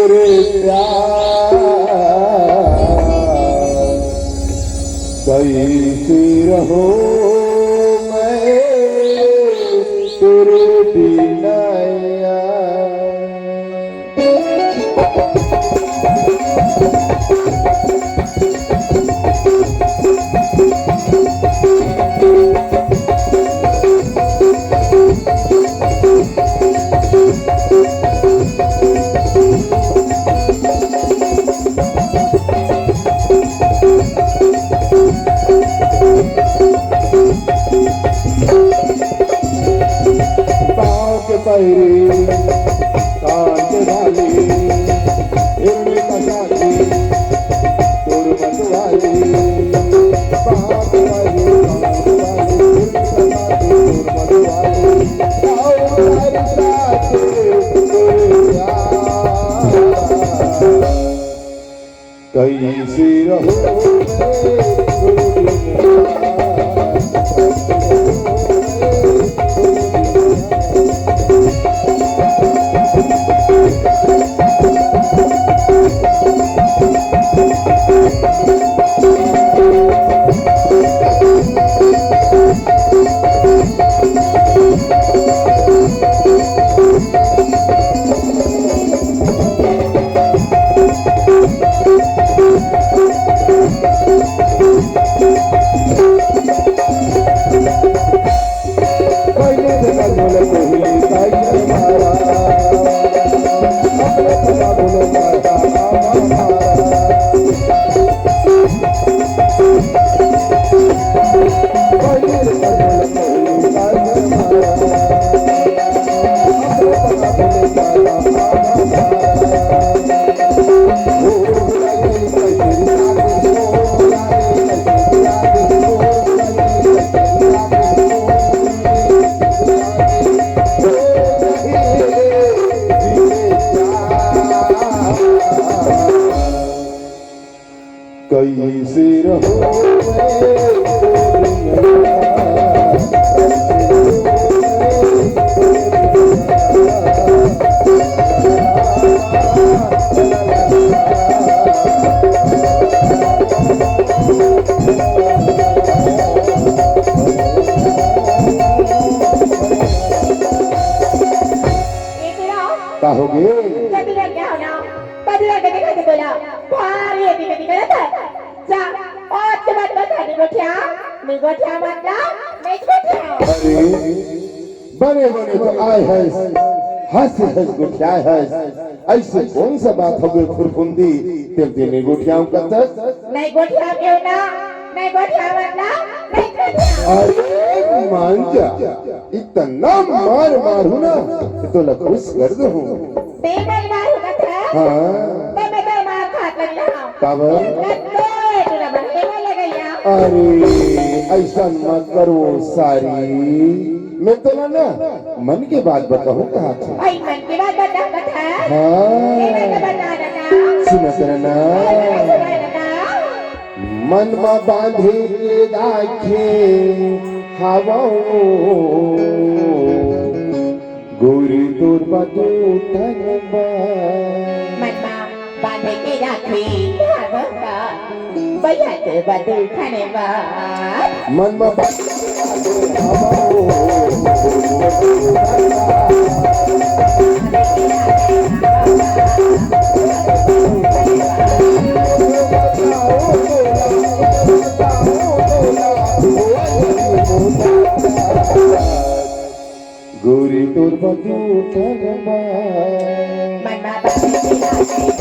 तेरे प्यार कैसे रहो मैं तेरे बिना पैरी कांच वाली इल्मी कसाली तुर मतवाली बाप वाली कांच वाली इल्मी कसाली तुर मतवाली और साथ कैसे रहो कैसे रहो कहोगे क्या होना पदला के बोला भारी एटी करत है जा और के बाद बता निगोठिया मतलब निगोठिया अरे बड़े बड़े तो आए हैं हंस गुठिया है ऐसे कौन सा बात हो गई फुरफुंदी तेरे निगोठियाओं का नहीं गोठिया क्यों ना नहीं गोठिया मतलब नहीं गोठिया अरे मान जा इतना मार मारू ना तो लखुश कर दो ते मैं मारू कथा हाँ मैं मार खात लगी रहा कब तेरा बंदे में लग गया अरे ऐसा मत करो सारी मैं तो ना मन की बात बताऊं कहा था भाई मन की बात बता कथा हाँ बता देना सुनत रहना मन में बांधे राखे हवाओं गोरी तोर बदू धनबा मनमा बांधे के राखी हवा भैया ते बदू धनबा मन में बांधे हवाओं गोरी तोर बदू धनबा मनमा बांधे के राखी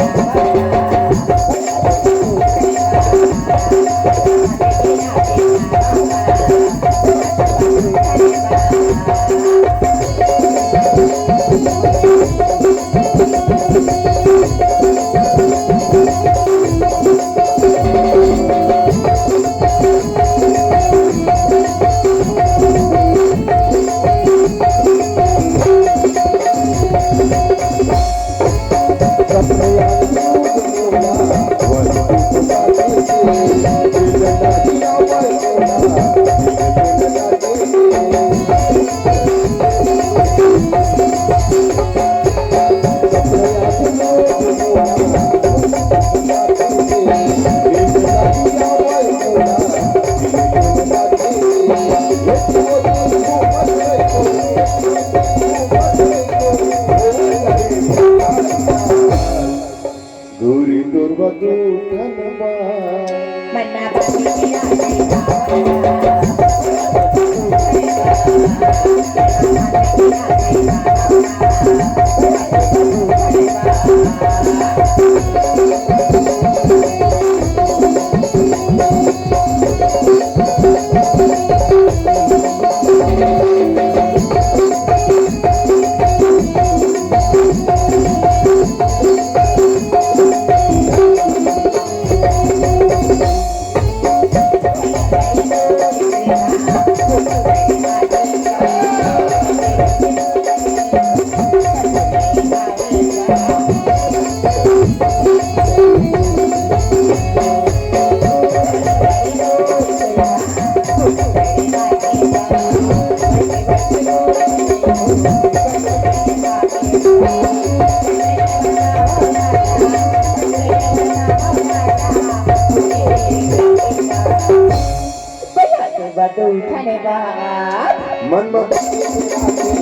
बधू धन्यवाद मन में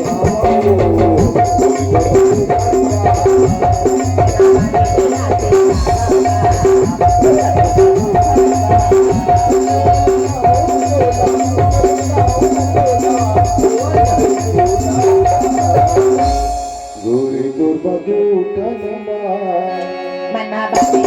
गोरी तोर बधू धन्यवाद मना बधू